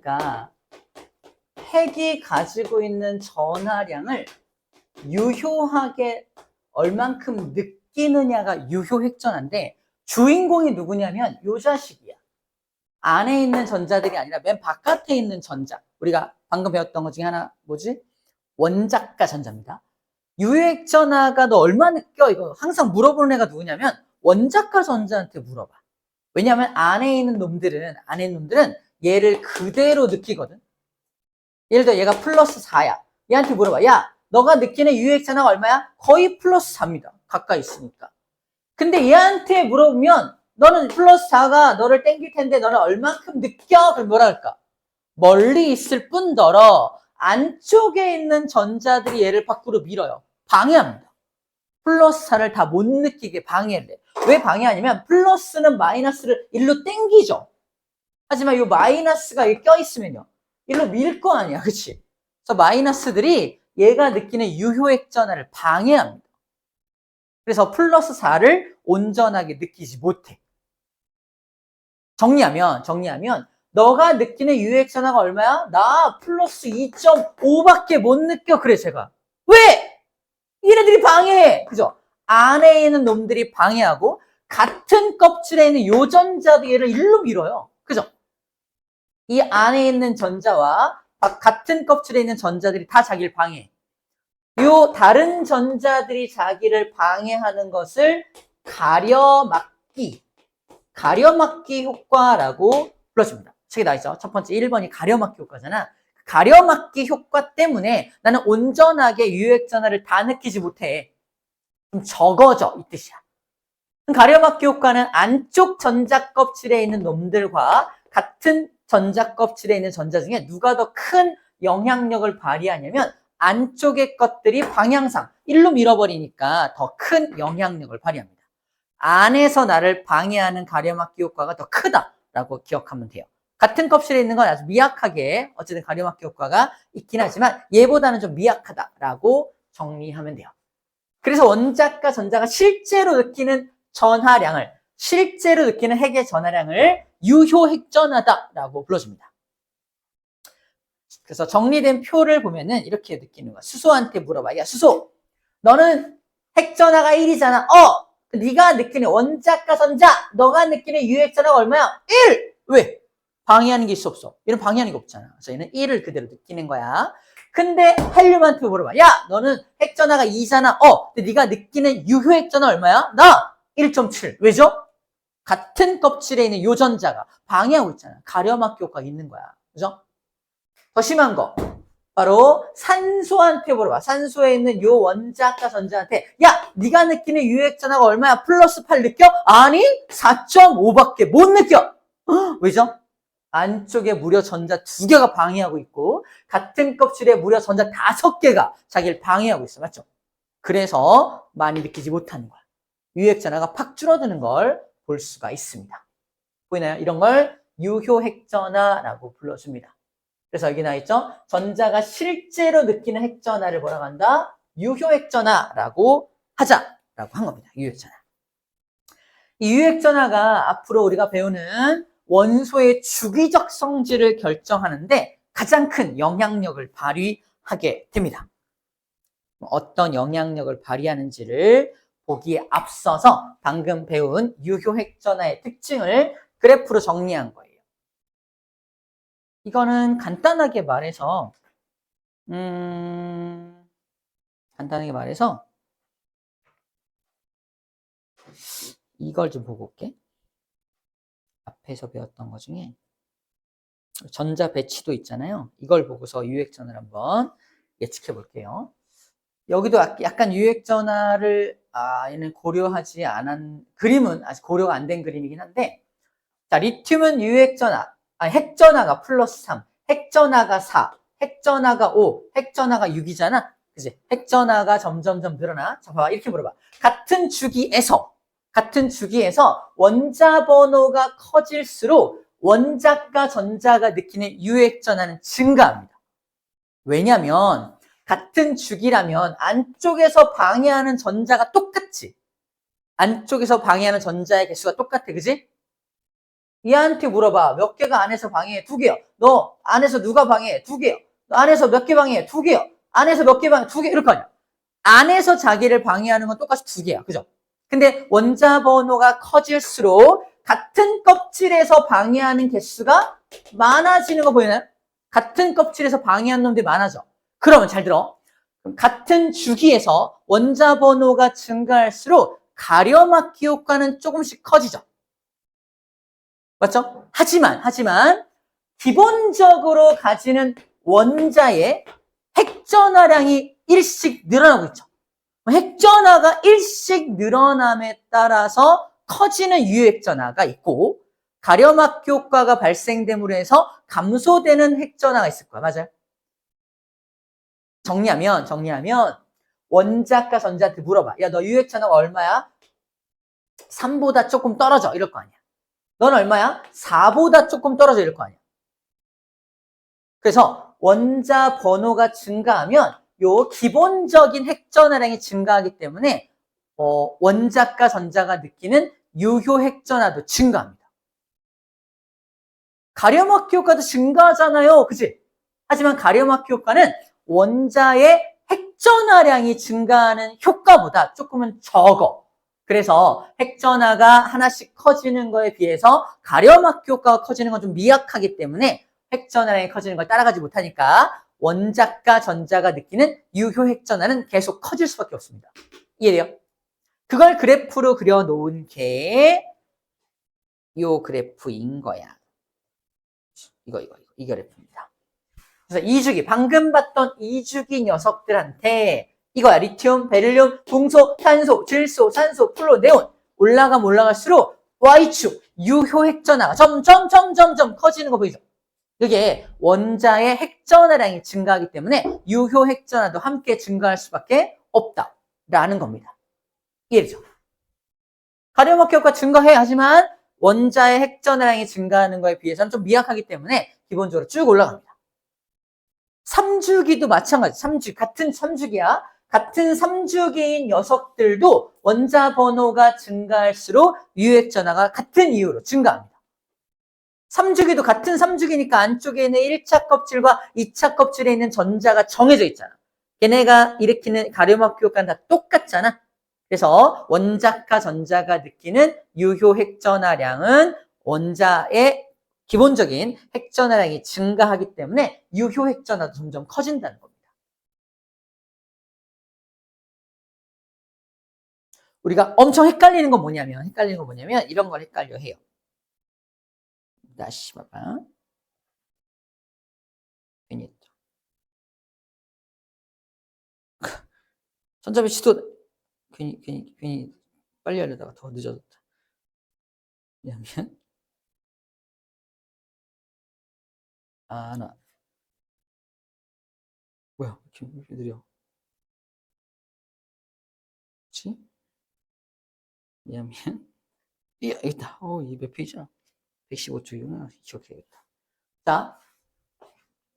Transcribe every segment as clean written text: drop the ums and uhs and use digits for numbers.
그러니까 핵이 가지고 있는 전하량을 유효하게 얼만큼 느끼느냐가 유효 핵전하인데 주인공이 누구냐면 요 자식이야. 안에 있는 전자들이 아니라 맨 바깥에 있는 전자. 우리가 방금 배웠던 것 중에 하나 뭐지? 원자가 전자입니다. 유효핵전하가 너 얼마 느껴? 이거 항상 물어보는 애가 누구냐면 원자가 전자한테 물어봐. 왜냐하면 안에 있는 놈들은 얘를 그대로 느끼거든. 예를 들어 얘가 플러스 4야. 얘한테 물어봐. 야, 너가 느끼는 유효핵전하가 얼마야? 거의 플러스 4입니다. 가까이 있으니까. 근데 얘한테 물어보면 너는 플러스 4가 너를 땡길 텐데 너는 얼만큼 느껴? 그럼 뭐라 할까? 멀리 있을 뿐더러 안쪽에 있는 전자들이 얘를 밖으로 밀어요. 방해합니다. 플러스 4를 다 못 느끼게 방해를 해. 왜 방해하냐면 플러스는 마이너스를 일로 땡기죠. 하지만 이 마이너스가 여기 껴있으면요. 일로 밀 거 아니야. 그치? 그래서 마이너스들이 얘가 느끼는 유효액전하를 방해합니다. 그래서 플러스 4를 온전하게 느끼지 못해. 정리하면 너가 느끼는 유효액전하가 얼마야? 나 플러스 2.5밖에 못 느껴. 그래 제가. 왜? 얘네들이 방해해. 그죠? 안에 있는 놈들이 방해하고 같은 껍질에 있는 요 전자도 얘를 일로 밀어요. 그죠? 이 안에 있는 전자와 같은 껍질에 있는 전자들이 다 자기를 방해해. 요 다른 전자들이 자기를 방해하는 것을 가려막기 효과라고 불러줍니다. 책에 나와있죠. 첫 번째 1번이 가려막기 효과잖아. 가려막기 효과 때문에 나는 온전하게 유효액전하를 다 느끼지 못해. 좀 적어져 이 뜻이야. 가려막기 효과는 안쪽 전자 껍질에 있는 놈들과 같은 전자 껍질에 있는 전자 중에 누가 더 큰 영향력을 발휘하냐면 안쪽의 것들이 방향상 일로 밀어버리니까 더 큰 영향력을 발휘합니다. 안에서 나를 방해하는 가려막기 효과가 더 크다라고 기억하면 돼요. 같은 껍질에 있는 건 아주 미약하게 어쨌든 가려막기 효과가 있긴 하지만 얘보다는 좀 미약하다라고 정리하면 돼요. 그래서 원자과 전자가 실제로 느끼는 전하량을 실제로 느끼는 핵의 전하량을 유효핵전하다라고 불러줍니다. 그래서 정리된 표를 보면은 이렇게 느끼는 거야. 수소한테 물어봐. 야 수소 너는 핵전하가 1이잖아. 네가 느끼는 원자과 전자 너가 느끼는 유효핵전하가 얼마야? 1! 왜? 방해하는 게 있어 없어? 얘는 방해하는 게 없잖아. 그래서 얘는 1을 그대로 느끼는 거야. 근데 헬륨한테 물어봐. 야 너는 핵전하가 2잖아. 근데 네가 느끼는 유효핵전하 얼마야? 나 1.7. 왜죠? 같은 껍질에 있는 요 전자가 방해하고 있잖아. 가려막기 효과가 있는 거야. 그죠? 더 심한 거. 바로 산소한테 물어봐. 산소에 있는 요 원자과 전자한테 야 네가 느끼는 유효액전하가 얼마야? 플러스 8 느껴? 아니 4.5밖에 못 느껴. 왜죠? 안쪽에 무려 전자 2개가 방해하고 있고 같은 껍질에 무려 전자 5개가 자기를 방해하고 있어. 맞죠? 그래서 많이 느끼지 못하는 거야. 유효액전하가 팍 줄어드는 걸 볼 수가 있습니다. 보이나요? 이런 걸 유효핵전하라고 불러줍니다. 그래서 여기 나와있죠? 전자가 실제로 느끼는 핵전하를 뭐라고 한다? 유효핵전하라고 하자라고 한 겁니다. 유효핵전하. 이 유효핵전하가 앞으로 우리가 배우는 원소의 주기적 성질을 결정하는데 가장 큰 영향력을 발휘하게 됩니다. 어떤 영향력을 발휘하는지를 보기에 앞서서 방금 배운 유효핵전하의 특징을 그래프로 정리한 거예요. 이거는 간단하게 말해서 이걸 좀 보고 올게. 앞에서 배웠던 것 중에 전자 배치도 있잖아요. 이걸 보고서 유효핵전을 한번 예측해 볼게요. 여기도 약간 유효핵전하를 얘는 고려하지 않은 그림은 아직 고려가 안 된 그림이긴 한데 자 리튬은 유효핵전하 핵전하가 플러스 3 핵전하가 4 핵전하가 5 핵전하가 6이잖아. 그치? 핵전하가 점점점 늘어나. 자 봐봐 이렇게 물어봐. 같은 주기에서 원자 번호가 커질수록 원자과 전자가 느끼는 유효핵전하는 증가합니다. 왜냐면 같은 주기라면 안쪽에서 방해하는 전자가 똑같지. 안쪽에서 방해하는 전자의 개수가 똑같아. 그지? 얘한테 물어봐. 몇 개가 안에서 방해해? 2개요. 너 안에서 누가 방해해? 2개요. 너 안에서 몇 개 방해해? 2개요. 안에서 몇 개 방해해? 2개. 이럴 거 아니야. 안에서 자기를 방해하는 건 똑같이 2개야. 그죠? 근데 원자 번호가 커질수록 같은 껍질에서 방해하는 개수가 많아지는 거 보이나요? 같은 껍질에서 방해하는 놈들이 많아져. 그러면 잘 들어. 같은 주기에서 원자 번호가 증가할수록 가려막기 효과는 조금씩 커지죠. 맞죠? 하지만 기본적으로 가지는 원자의 핵전하량이 1씩 늘어나고 있죠. 핵전하가 1씩 늘어남에 따라서 커지는 유핵전하가 있고 가려막기 효과가 발생됨으로 해서 감소되는 핵전하가 있을 거야. 맞아요? 정리하면 원자과 전자한테 물어봐. 야, 너 유핵전하가 얼마야? 3보다 조금 떨어져. 이럴 거 아니야. 넌 얼마야? 4보다 조금 떨어져. 이럴 거 아니야. 그래서 원자 번호가 증가하면 요 기본적인 핵전하량이 증가하기 때문에 원자과 전자가 느끼는 유효 핵전하도 증가합니다. 가려막기 효과도 증가하잖아요. 그치? 하지만 가려막기 효과는 원자의 핵전하량이 증가하는 효과보다 조금은 적어. 그래서 핵전하가 하나씩 커지는 거에 비해서 가려막기 효과가 커지는 건 좀 미약하기 때문에 핵전하량이 커지는 걸 따라가지 못하니까 원자과 전자가 느끼는 유효 핵전하는 계속 커질 수밖에 없습니다. 이해돼요? 그걸 그래프로 그려놓은 게 요 그래프인 거야. 이 그래프입니다. 그래서 2주기, 방금 봤던 2주기 녀석들한테 이거야. 리튬, 베릴륨, 동소, 탄소, 질소, 산소, 플로, 네온 올라가면 올라갈수록 Y축, 유효 핵전하가 점점 커지는 거 보이죠? 이게 원자의 핵전하량이 증가하기 때문에 유효 핵전하도 함께 증가할 수밖에 없다라는 겁니다. 이해되죠? 가려막기 효과 증가해. 하지만 원자의 핵전하량이 증가하는 거에 비해서는 좀 미약하기 때문에 기본적으로 쭉 올라갑니다. 3주기도 마찬가지. 3주 같은 3주기야. 같은 3주기인 녀석들도 원자 번호가 증가할수록 유핵전하가 같은 이유로 증가합니다. 3주기도 같은 3주기니까 안쪽에 있는 1차 껍질과 2차 껍질에 있는 전자가 정해져 있잖아. 얘네가 일으키는 가려막기 효과는 다 똑같잖아. 그래서 원자과 전자가 느끼는 유효 핵전하량은 원자의 기본적인 핵전하량이 증가하기 때문에 유효 핵전하도 점점 커진다는 겁니다. 우리가 엄청 헷갈리는 건 뭐냐면 이런 걸 헷갈려 해요. 다시 봐봐. 괜히 했다. 전자배치도 괜히 빨리 하려다가 더 늦어졌다. 왜냐면 나 뭐야 이렇게 느려. 그치? 왜냐면 여기 있다. 이 몇 페이지야? 115쪽이구나. 기억해야겠다. 자,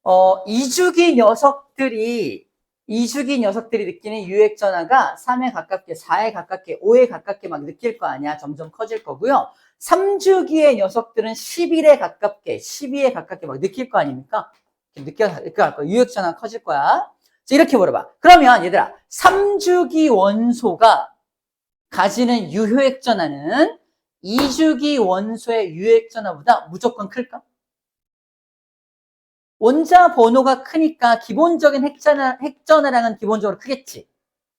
2주기 녀석들이 느끼는 유핵 전하가 3에 가깝게, 4에 가깝게, 5에 가깝게 막 느낄 거 아니야. 점점 커질 거고요. 3주기의 녀석들은 11에 가깝게, 12에 가깝게 막 느낄 거 아닙니까? 느껴갈 거야. 유핵 전하가 커질 거야. 자, 이렇게 물어봐. 그러면 얘들아, 3주기 원소가 가지는 유효액 전하는 2주기 원소의 유효액 전하보다 무조건 클까? 원자 번호가 크니까 기본적인 핵전하량은 기본적으로 크겠지.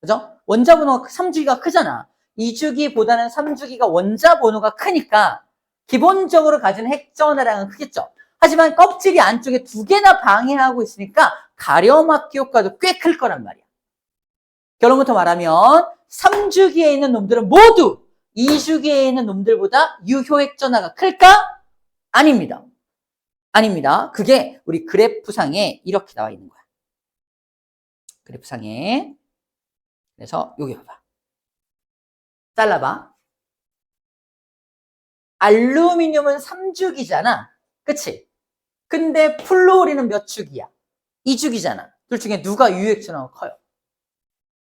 그죠? 원자 번호가 3주기가 크잖아. 2주기보다는 3주기가 원자 번호가 크니까 기본적으로 가지는 핵전하량은 크겠죠. 하지만 껍질이 안쪽에 2개나 방해하고 있으니까 가려막기 효과도 꽤 클 거란 말이야. 결론부터 말하면 3주기에 있는 놈들은 모두 2주기에 있는 놈들보다 유효 핵전하가 클까? 아닙니다. 아닙니다. 그게 우리 그래프상에 이렇게 나와 있는 거야. 그래프상에. 그래서 여기 봐봐. 잘라봐. 알루미늄은 3주기잖아. 그치? 근데 플루오린은 몇 주기야? 2주기잖아. 둘 중에 누가 유효액전하가 커요?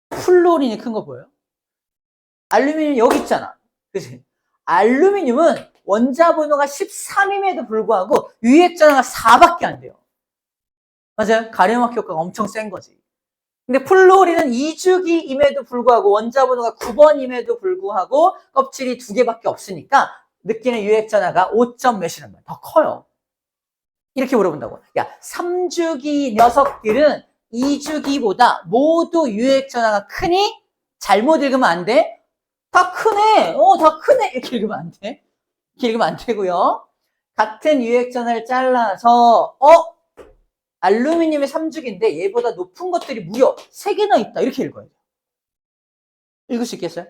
플루오린이 큰 거 보여요? 알루미늄 여기 있잖아. 그치? 알루미늄은 원자 번호가 13임에도 불구하고 유액전화가 4밖에 안 돼요. 맞아요? 가림막 효과가 엄청 센 거지. 근데 플루오린은 2주기임에도 불구하고 원자 번호가 9번임에도 불구하고 껍질이 2개밖에 없으니까 느끼는 유액전화가 5점 몇이란 말이야. 더 커요. 이렇게 물어본다고. 야, 3주기 녀석들은 2주기보다 모두 유액전화가 크니? 잘못 읽으면 안 돼? 다 크네. 다 크네. 이렇게 읽으면 안 돼. 이렇게 읽으면 안 되고요. 같은 유액전화를 잘라서 알루미늄의 3주기인데 얘보다 높은 것들이 무려 3개나 있다. 이렇게 읽어야 돼요. 읽을 수 있겠어요?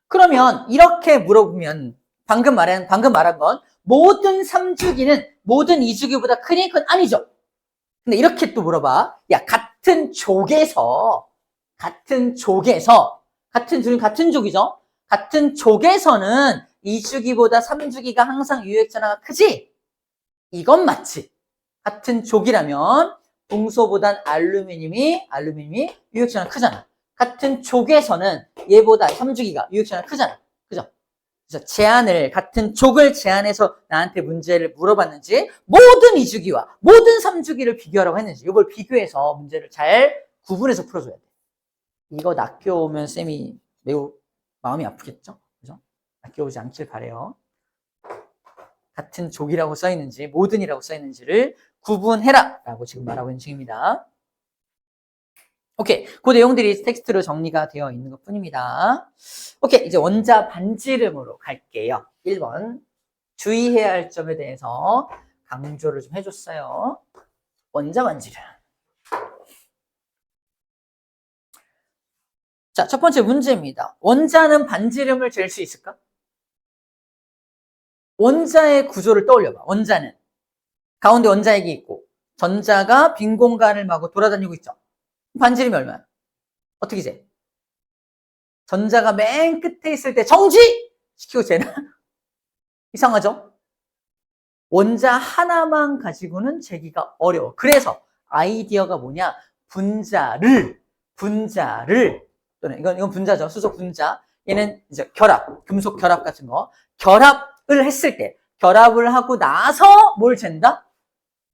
그러면 이렇게 물어보면 방금 말한 건 모든 3주기는 모든 2주기보다 크니? 그건 아니죠. 근데 이렇게 또 물어봐. 야, 같은 족에서 같은 족이죠. 같은 족에서는 2주기보다 3주기가 항상 유액전화가 크지? 이건 맞지. 같은 족이라면 동소보단 알루미늄이 유액전화가 크잖아. 같은 족에서는 얘보다 3주기가 유액전화가 크잖아. 그죠? 그래서 같은 족을 제안해서 나한테 문제를 물어봤는지 모든 2주기와 모든 3주기를 비교하라고 했는지 이걸 비교해서 문제를 잘 구분해서 풀어줘야 돼. 이거 낚여오면 쌤이 매우 마음이 아프겠죠? 그죠? 낚여오지 않길 바래요. 같은 족이라고 써있는지 모든이라고 써있는지를 구분해라 라고 지금 말하고 있는 중입니다. 오케이, 그 내용들이 텍스트로 정리가 되어 있는 것 뿐입니다. 오케이, 이제 원자 반지름으로 갈게요. 1번 주의해야 할 점에 대해서 강조를 좀 해줬어요. 원자 반지름. 자, 첫 번째 문제입니다. 원자는 반지름을 잴 수 있을까? 원자의 구조를 떠올려봐. 원자는 가운데 원자핵이 있고 전자가 빈 공간을 마구 돌아다니고 있죠. 반지름이 얼마야? 어떻게 재? 전자가 맨 끝에 있을 때 정지! 시키고 재나? 이상하죠? 원자 하나만 가지고는 재기가 어려워. 그래서 아이디어가 뭐냐? 분자를 또는 이건 분자죠. 수소 분자. 얘는 이제 결합, 금속 결합 같은 거. 결합을 했을 때, 결합을 하고 나서 뭘 잰다?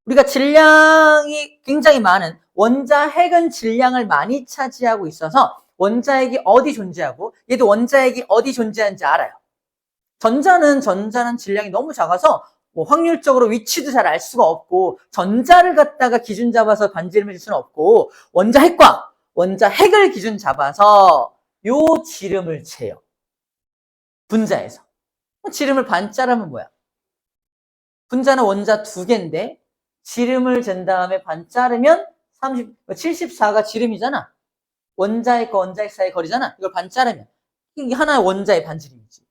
우리가 질량이 굉장히 많은 원자핵은 질량을 많이 차지하고 있어서 원자핵이 어디 존재하고 얘도 원자핵이 어디 존재하는지 알아요. 전자는 질량이 너무 작아서 뭐 확률적으로 위치도 잘 알 수가 없고 전자를 갖다가 기준 잡아서 반지름을 줄 수는 없고 원자핵과 원자핵을 기준 잡아서 요 지름을 재요. 분자에서. 지름을 반 자르면 뭐야? 분자는 원자 2개인데 지름을 잰 다음에 반 자르면 74가 지름이잖아. 원자핵과 원자핵 사이의 거리잖아. 이걸 반 자르면 이게 하나의 원자의 반지름이지.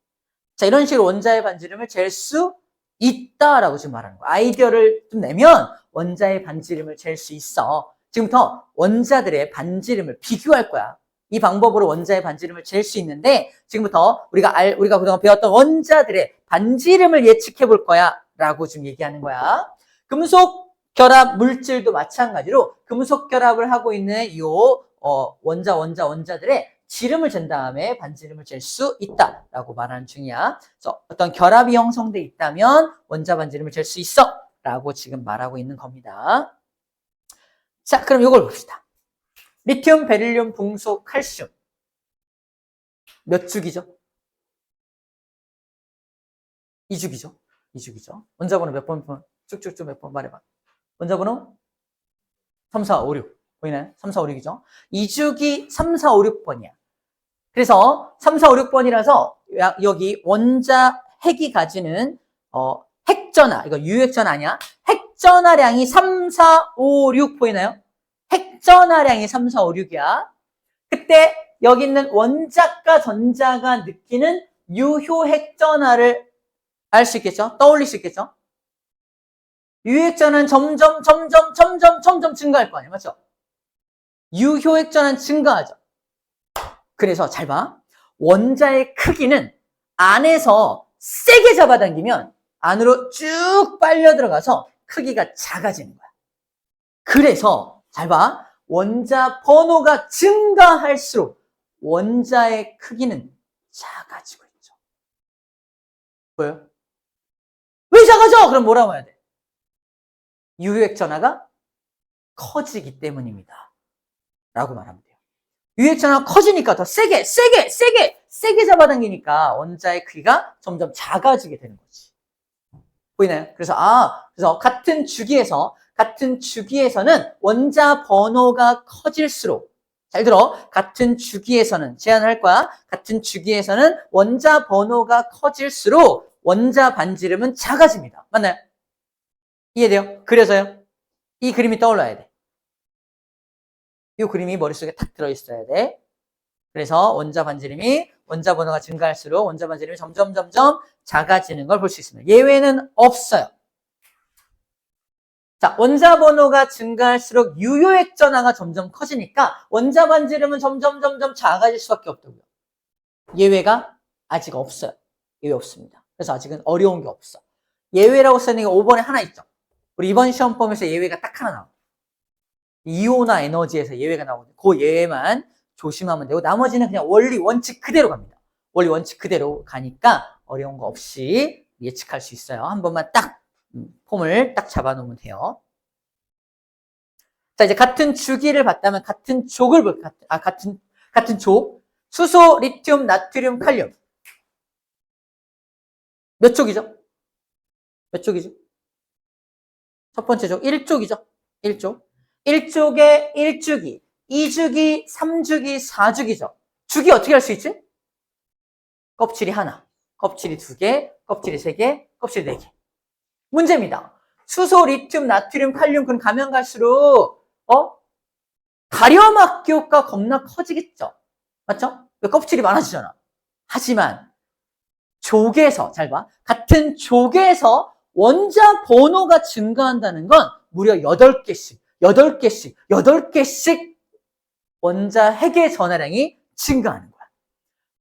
자, 이런 식으로 원자의 반지름을 잴 수 있다라고 지금 말하는 거야. 아이디어를 좀 내면 원자의 반지름을 잴 수 있어. 지금부터 원자들의 반지름을 비교할 거야. 이 방법으로 원자의 반지름을 잴 수 있는데 지금부터 우리가 그동안 배웠던 원자들의 반지름을 예측해 볼 거야 라고 지금 얘기하는 거야. 금속 결합 물질도 마찬가지로 금속 결합을 하고 있는 이 원자들의 지름을 잰 다음에 반지름을 잴 수 있다라고 말하는 중이야. 그래서 어떤 결합이 형성돼 있다면 원자 반지름을 잴 수 있어 라고 지금 말하고 있는 겁니다. 자, 그럼 이걸 봅시다. 리튬, 베릴륨, 붕소, 칼슘 몇 주기죠? 2주기죠? 2주기죠. 원자번호 몇 번? 쭉쭉쭉 몇 번 말해봐. 원자번호 3, 4, 5, 6 보이나요? 3, 4, 5, 6이죠. 2주기 3, 4, 5, 6번이야. 그래서 3, 4, 5, 6번이라서 여기 원자 핵이 가지는 핵전하, 이거 유핵전하 아니야? 핵전하량이 3, 4, 5, 6 보이나요? 핵전하량이 3, 4, 5, 6이야. 그때 여기 있는 원자과 전자가 느끼는 유효 핵전하를 알 수 있겠죠? 떠올릴 수 있겠죠? 유효핵전하는 점점 증가할 거 아니에요. 맞죠? 유효핵전하는 증가하죠. 그래서 잘 봐. 원자의 크기는 안에서 세게 잡아당기면 안으로 쭉 빨려 들어가서 크기가 작아지는 거야. 그래서 잘 봐. 원자 번호가 증가할수록 원자의 크기는 작아지고 있죠. 보여요? 왜 작아져? 그럼 뭐라고 해야 돼? 유효액 전하가 커지기 때문입니다. 라고 말하면 돼요. 유효액 전하가 커지니까 더 세게 잡아당기니까 원자의 크기가 점점 작아지게 되는 거지. 보이나요? 그래서 같은 주기에서는 원자 번호가 커질수록, 잘 들어. 같은 주기에서는, 제안을 할 거야. 같은 주기에서는 원자 번호가 커질수록 원자 반지름은 작아집니다. 맞나요? 이해돼요? 그래서요. 이 그림이 떠올라야 돼. 이 그림이 머릿속에 탁 들어있어야 돼. 그래서 원자 번호가 증가할수록 원자 반지름이 점점 작아지는 걸 볼 수 있습니다. 예외는 없어요. 자, 원자 번호가 증가할수록 유효액 전하가 점점 커지니까 원자 반지름은 점점 작아질 수밖에 없다고요. 예외가 아직 없어요. 예외 없습니다. 그래서 아직은 어려운 게 없어. 예외라고 쓰는 게 5번에 하나 있죠. 우리 이번 시험 범위에서 예외가 딱 하나 나와요. 이온화 에너지에서 예외가 나오거든요. 그 예외만 조심하면 되고 나머지는 그냥 원리 원칙 그대로 갑니다. 원리 원칙 그대로 가니까 어려운 거 없이 예측할 수 있어요. 한 번만 딱 폼을 딱 잡아놓으면 돼요. 자, 이제 같은 주기를 봤다면 같은 족을 같은 족. 수소, 리튬, 나트륨, 칼륨. 몇 족이죠? 몇 족이죠? 첫 번째 족 1족이죠. 1족. 1족에 1주기, 2주기, 3주기, 4주기죠. 주기 어떻게 할 수 있지? 껍질이 하나, 껍질이 2개, 껍질이 3개, 껍질이 4개. 문제입니다. 수소, 리튬, 나트륨, 칼륨, 그럼 가면 갈수록 가려막기 효과 겁나 커지겠죠. 맞죠? 왜 껍질이 많아지잖아. 하지만 족에서, 잘 봐. 같은 족에서 원자 번호가 증가한다는 건 무려 8개씩 원자 핵의 전하량이 증가하는 거야.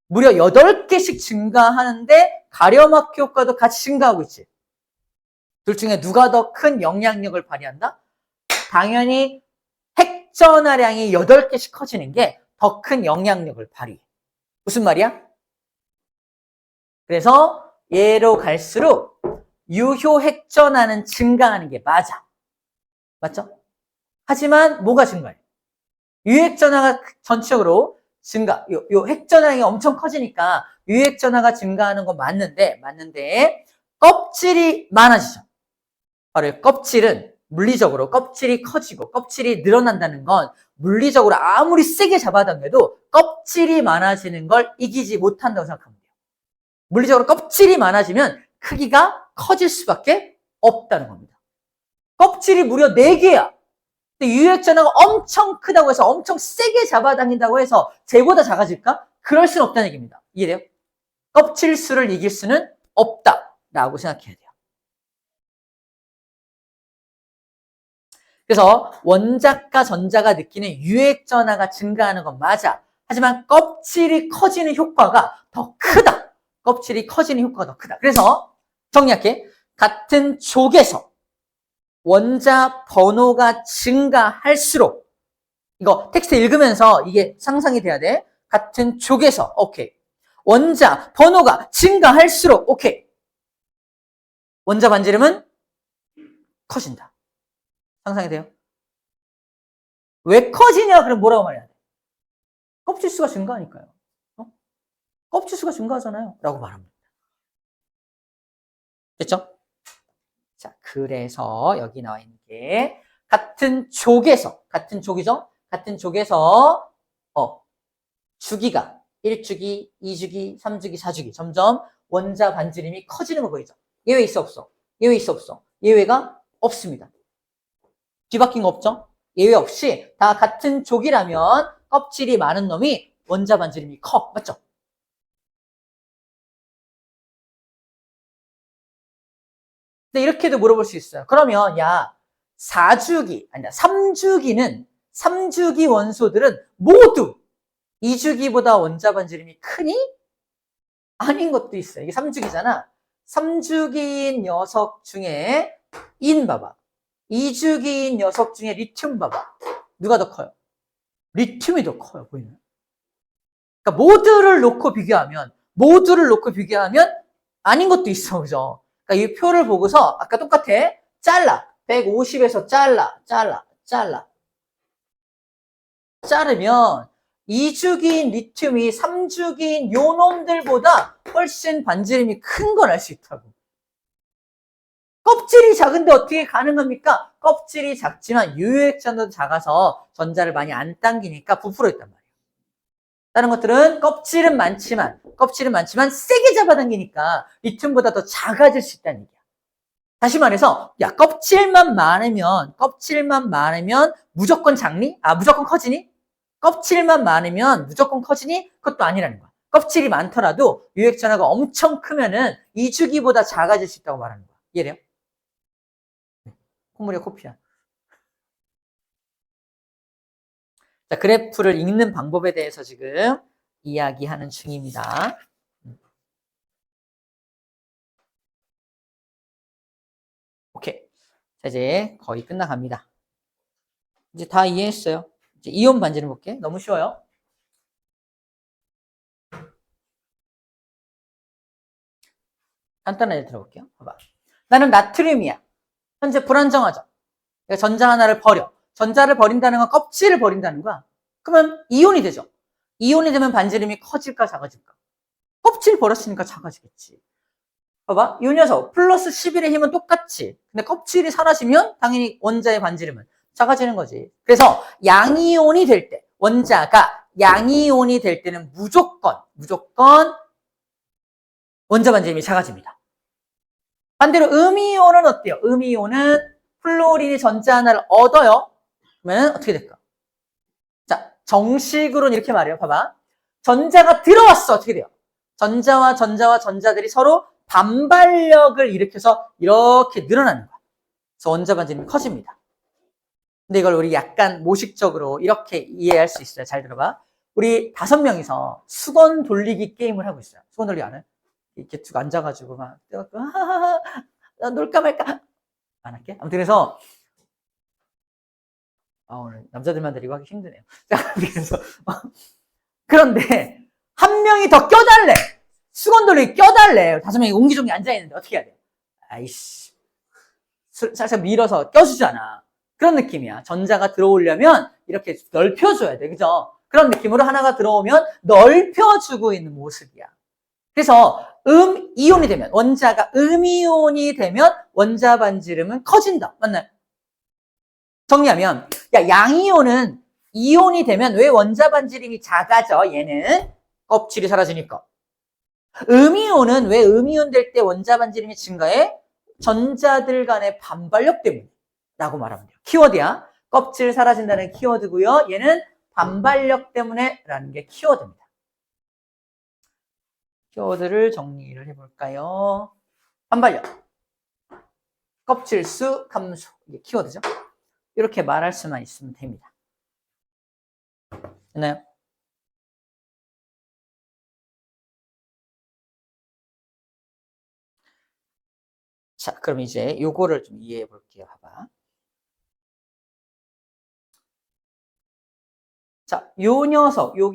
무려 8개씩 증가하는데 가려막기 효과도 같이 증가하고 있지. 둘 중에 누가 더 큰 영향력을 발휘한다? 당연히 핵 전하량이 8개씩 커지는 게 더 큰 영향력을 발휘해. 무슨 말이야? 그래서 얘로 갈수록 유효 핵 전하는 증가하는 게 맞아. 맞죠? 하지만 뭐가 증가해? 유효핵 전하가 전체적으로 요 핵 전하량이 엄청 커지니까 유효핵 전하가 증가하는 건 맞는데 껍질이 많아지죠. 바로 껍질은 물리적으로 껍질이 커지고 껍질이 늘어난다는 건 물리적으로 아무리 세게 잡아당겨도 껍질이 많아지는 걸 이기지 못한다고 생각하면 돼요. 물리적으로 껍질이 많아지면 크기가 커질 수밖에 없다는 겁니다. 껍질이 무려 4개야. 근데 유효핵 전하가 엄청 크다고 해서 엄청 세게 잡아당긴다고 해서 쟤보다 작아질까? 그럴 수는 없다는 얘기입니다. 이해돼요? 껍질 수를 이길 수는 없다라고 생각해야 돼요. 그래서 원자과 전자가 느끼는 유효핵 전하가 증가하는 건 맞아. 하지만 껍질이 커지는 효과가 더 크다. 껍질이 커지는 효과가 더 크다. 그래서 정리할게. 같은 족에서 원자 번호가 증가할수록, 이거 텍스트 읽으면서 이게 상상이 돼야 돼. 같은 족에서, 오케이. 원자 번호가 증가할수록, 오케이. 원자 반지름은 커진다. 상상이 돼요? 왜 커지냐? 그럼 뭐라고 말해야 돼? 껍질 수가 증가하니까요. 껍질 수가 증가하잖아요. 라고 말합니다. 됐죠? 자, 그래서 여기 나와 있는 게 같은 족이죠? 같은 족에서 주기가 1주기, 2주기, 3주기, 4주기 점점 원자 반지름이 커지는 거 보이죠? 예외 있어 없어? 예외 있어 없어? 예외가 없습니다. 뒤바뀐 거 없죠? 예외 없이 다 같은 족이라면 껍질이 많은 놈이 원자 반지름이 커. 맞죠? 근데 이렇게도 물어볼 수 있어요. 그러면 3주기 원소들은 모두 2주기보다 원자 반지름이 크니? 아닌 것도 있어요. 이게 3주기잖아. 3주기인 녀석 중에 인 봐봐. 2주기인 녀석 중에 리튬 봐봐. 누가 더 커요? 리튬이 더 커요. 보이나요? 그러니까 모두를 놓고 비교하면 아닌 것도 있어, 그죠? 그러니까 이 표를 보고서 아까 똑같아. 잘라. 150에서 잘라. 자르면 2주기인 리튬이 3주기인 요 놈들보다 훨씬 반지름이 큰 걸 알 수 있다고. 껍질이 작은데 어떻게 가능합니까? 껍질이 작지만 유효액전도 작아서 전자를 많이 안 당기니까 부풀어 있단 말이에요. 다른 것들은 껍질은 많지만 세게 잡아당기니까 리튬보다 더 작아질 수 있다는 얘기야. 다시 말해서 야 껍질만 많으면 무조건 작니? 무조건 커지니? 껍질만 많으면 무조건 커지니? 그것도 아니라는 거야. 껍질이 많더라도 유액전하가 엄청 크면은 2주기보다 작아질 수 있다고 말하는 거야. 이해돼요? 콧물이야 코피야. 자, 그래프를 읽는 방법에 대해서 지금 이야기하는 중입니다. 오케이. 자, 이제 거의 끝나갑니다. 이제 다 이해했어요. 이제 이온 반지름 볼게. 너무 쉬워요. 간단하게 들어볼게요. 봐봐. 나는 나트륨이야. 현재 불안정하죠. 내가 전자 하나를 버려. 전자를 버린다는 건 껍질을 버린다는 거야. 그러면 이온이 되죠. 이온이 되면 반지름이 커질까 작아질까? 껍질 버렸으니까 작아지겠지. 봐봐. 이 녀석 플러스 11의 힘은 똑같지. 근데 껍질이 사라지면 당연히 원자의 반지름은 작아지는 거지. 그래서 양이온이 될 때, 원자가 양이온이 될 때는 무조건 원자 반지름이 작아집니다. 반대로 음이온은 어때요? 음이온은 플로린이 전자 하나를 얻어요. 그러면 어떻게 될까? 자, 정식으로는 이렇게 말해요. 봐봐. 전자가 들어왔어. 어떻게 돼요? 전자와 전자들이 서로 반발력을 일으켜서 이렇게 늘어나는 거야. 그래서 원자 반지름이 커집니다. 근데 이걸 우리 약간 모식적으로 이렇게 이해할 수 있어요. 잘 들어봐. 우리 5명이서 수건 돌리기 게임을 하고 있어요. 수건 돌리기 안 해? 이렇게 쭉 앉아가지고 막 나 놀까 말까 안 할게. 아무튼 그래서 오늘 남자들만 데리고 하기 힘드네요. 그래서 그런데 한 명이 더 껴달래. 수건 돌리기 껴달래. 5명이 옹기종기 앉아있는데 어떻게 해야 돼? 아이씨. 살짝 밀어서 껴주잖아. 그런 느낌이야. 전자가 들어오려면 이렇게 넓혀줘야 돼. 그죠? 그런 느낌으로 하나가 들어오면 넓혀주고 있는 모습이야. 그래서 이온이 되면, 원자가 음이온이 되면 원자 반지름은 커진다. 맞나요? 정리하면, 양이온은 이온이 되면 왜 원자 반지름이 작아져? 얘는 껍질이 사라지니까. 음이온은 왜 음이온 될 때 원자 반지름이 증가해? 전자들 간의 반발력 때문에 라고 말하면 돼요. 키워드야. 껍질 사라진다는 키워드고요. 얘는 반발력 때문에 라는 게 키워드입니다. 키워드를 정리를 해볼까요? 반발력, 껍질수 감소, 이게 키워드죠. 이렇게 말할 수만 있으면 됩니다. 됐나요? 자, 그럼 이제 요거를 좀 이해해 볼게요. 봐봐. 자, 요 녀석, 요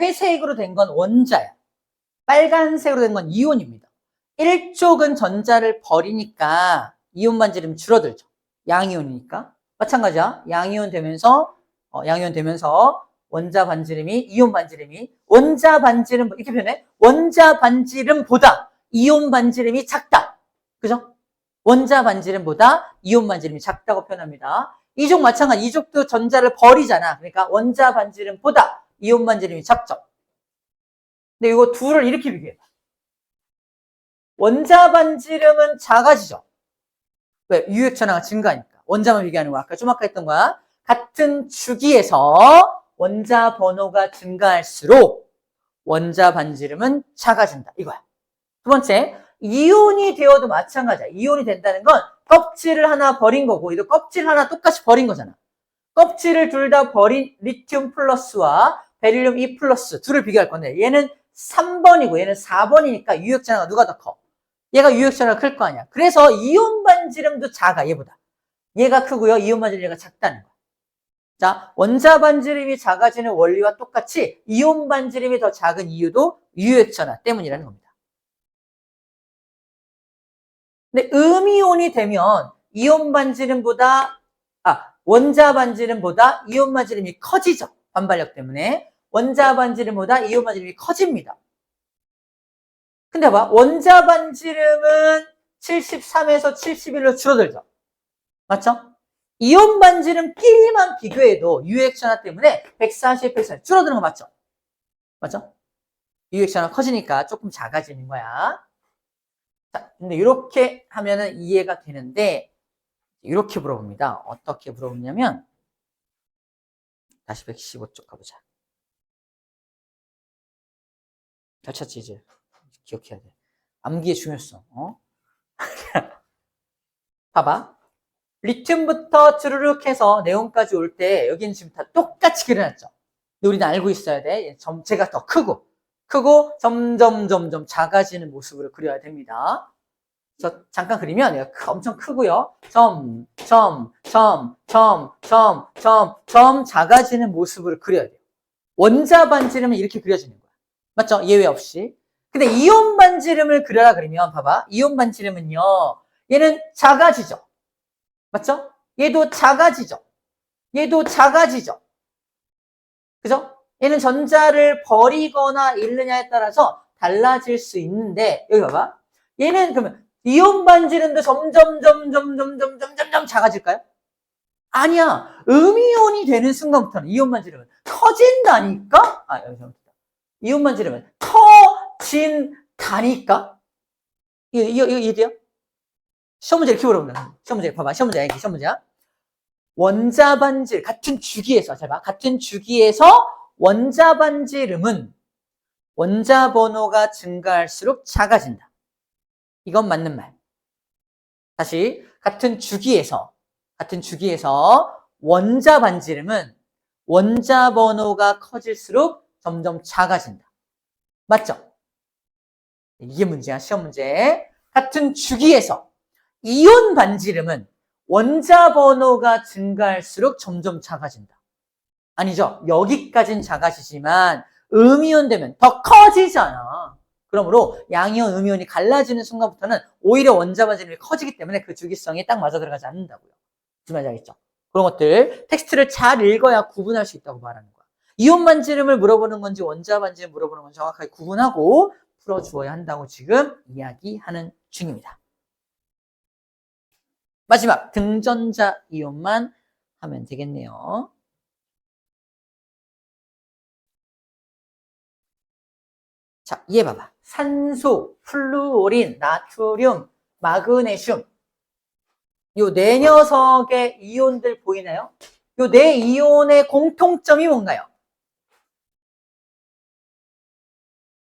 회색으로 된 건 원자야. 빨간색으로 된 건 이온입니다. 1쪽은 전자를 버리니까 이온 반지름 줄어들죠. 양이온이니까. 마찬가지야. 양이온 되면서 원자 반지름이, 이온 반지름이, 원자 반지름, 이렇게 표현해. 원자 반지름보다 이온 반지름이 작다. 그죠? 원자 반지름보다 이온 반지름이 작다고 표현합니다. 이쪽 마찬가지, 이쪽도 전자를 버리잖아. 그러니까 원자 반지름보다 이온 반지름이 작죠. 근데 이거 둘을 이렇게 비교해봐. 원자 반지름은 작아지죠. 왜? 유액 전하가 증가하니까. 원자만 비교하는 거야. 좀 아까 했던 거야. 같은 주기에서 원자 번호가 증가할수록 원자 반지름은 작아진다. 이거야. 두 번째, 이온이 되어도 마찬가지야. 이온이 된다는 건 껍질을 하나 버린 거고, 이도 껍질 하나 똑같이 버린 거잖아. 껍질을 둘 다 버린 리튬 플러스와 베릴륨 2 플러스 둘을 비교할 건데, 얘는 3번이고 얘는 4번이니까 유액 전하가 누가 더 커? 얘가 유액 전하가 클 거 아니야. 그래서 이온 반지름도 작아, 얘보다. 얘가 크고요. 이온 반지름 얘가 작다는 거야. 자, 원자 반지름이 작아지는 원리와 똑같이 이온 반지름이 더 작은 이유도 유액 전하 때문이라는 겁니다. 근데 음이온이 되면 이온 반지름보다 원자 반지름보다 이온 반지름이 커지죠. 반발력 때문에. 원자 반지름보다 이온 반지름이 커집니다. 근데 봐. 원자 반지름은 73에서 71로 줄어들죠. 맞죠? 이온 반지름끼리만 비교해도 유액천화 때문에 140, 140 줄어드는 거 맞죠? 맞죠? 유액천화 커지니까 조금 작아지는 거야. 자, 근데 이렇게 하면은 이해가 되는데 이렇게 물어봅니다. 어떻게 물어보냐면 다시 115쪽 가보자. 잘 찾지 이제. 기억해야 돼. 암기의 중요성. 봐봐. 리튬부터 주르륵 해서 네온까지 올 때 여기는 지금 다 똑같이 그려놨죠. 근데 우리는 알고 있어야 돼. 점체가 더 크고 점점 작아지는 모습으로 그려야 됩니다. 그래서 잠깐 그리면 얘가 엄청 크고요. 점 작아지는 모습으로 그려야 돼요. 원자 반지름은 이렇게 그려지는 거야. 맞죠? 예외 없이. 근데 이온 반지름을 그려라 그러면 봐봐. 이온 반지름은요. 얘는 작아지죠. 맞죠? 얘도 작아지죠. 얘도 작아지죠. 그죠? 얘는 전자를 버리거나 잃느냐에 따라서 달라질 수 있는데 여기 봐봐. 얘는 그러면 이온 반지름도 점점 작아질까요? 아니야. 음이온이 되는 순간부터는 이온 반지름은 터진다니까? 여기 잘못했다. 이온 반지름은 터진다니까? 이거 이해돼요? 시험 문제 이렇게 물어본다. 시험 문제 봐봐. 시험 문제야. 원자 반지름 같은 주기에서 잘 봐. 같은 주기에서 원자 반지름은 원자 번호가 증가할수록 작아진다. 이건 맞는 말. 다시 같은 주기에서 원자 반지름은 원자 번호가 커질수록 점점 작아진다. 맞죠? 이게 문제야. 시험 문제. 같은 주기에서 이온 반지름은 원자 번호가 증가할수록 점점 작아진다. 아니죠. 여기까지는 작아지지만 음이온 되면 더 커지잖아. 그러므로 양이온, 음이온이 갈라지는 순간부터는 오히려 원자 반지름이 커지기 때문에 그 주기성이 딱 맞아 들어가지 않는다고요. 무슨 말인지 알겠죠? 그런 것들 텍스트를 잘 읽어야 구분할 수 있다고 말하는 거야. 이온 반지름을 물어보는 건지 원자 반지름 물어보는 건지 정확하게 구분하고 풀어주어야 한다고 지금 이야기하는 중입니다. 마지막 등전자 이온만 하면 되겠네요. 자, 이해 봐봐. 산소, 플루오린, 나트륨, 마그네슘. 요 네 녀석의 이온들 보이나요? 요 네 이온의 공통점이 뭔가요?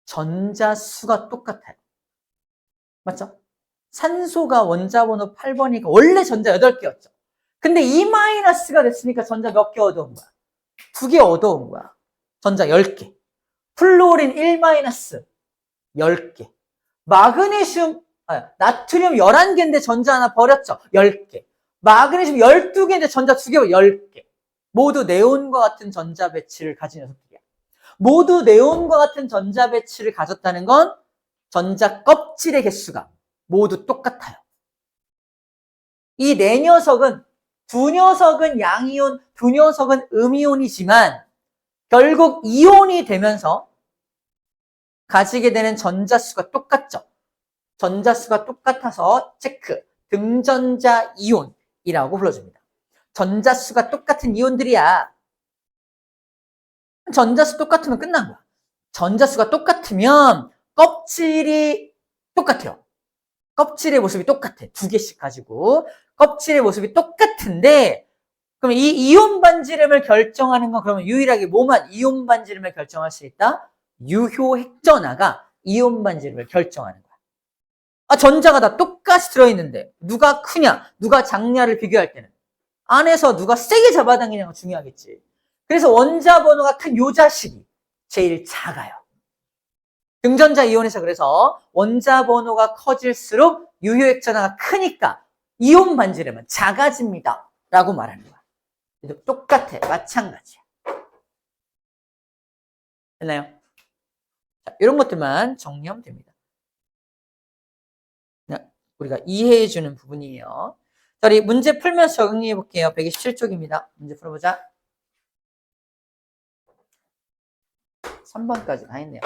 전자수가 똑같아요. 맞죠? 산소가 원자번호 8번이니까 원래 전자 8개였죠. 근데 E-가 됐으니까 전자 몇 개 얻어온 거야? 2개 얻어온 거야. 전자 10개. 플루오린 1-, 10개. 마그네슘, 나트륨 11개인데 전자 하나 버렸죠. 10개. 마그네슘 12개인데 전자 2개, 10개. 모두 네온과 같은 전자 배치를 가진 녀석들이야. 모두 네온과 같은 전자 배치를 가졌다는 건 전자 껍질의 개수가 모두 똑같아요. 이 네 녀석은 두 녀석은 양이온, 두 녀석은 음이온이지만 결국 이온이 되면서 가지게 되는 전자수가 똑같죠. 전자수가 똑같아서 체크, 등전자 이온이라고 불러줍니다. 전자수가 똑같은 이온들이야. 전자수 똑같으면 끝난 거야. 전자수가 똑같으면 껍질이 똑같아요. 껍질의 모습이 똑같아. 2개씩 가지고. 껍질의 모습이 똑같은데 그럼 이 이온 반지름을 결정하는 건 그러면 유일하게 뭐만 이온 반지름을 결정할 수 있다? 유효 핵전하가 이온 반지름을 결정하는 거야. 전자가 다 똑같이 들어있는데 누가 크냐, 누가 작냐를 비교할 때는 안에서 누가 세게 잡아당기냐가 중요하겠지. 그래서 원자 번호가 큰 요 자식이 제일 작아요. 등전자 이온에서 그래서 원자 번호가 커질수록 유효 핵전하가 크니까 이온 반지름은 작아집니다. 라고 말하는 거야. 똑같아. 마찬가지야. 됐나요? 자, 이런 것들만 정리하면 됩니다. 우리가 이해해주는 부분이에요. 자, 우리 문제 풀면서 정리해 볼게요. 127쪽입니다. 문제 풀어보자. 3번까지 다 했네요.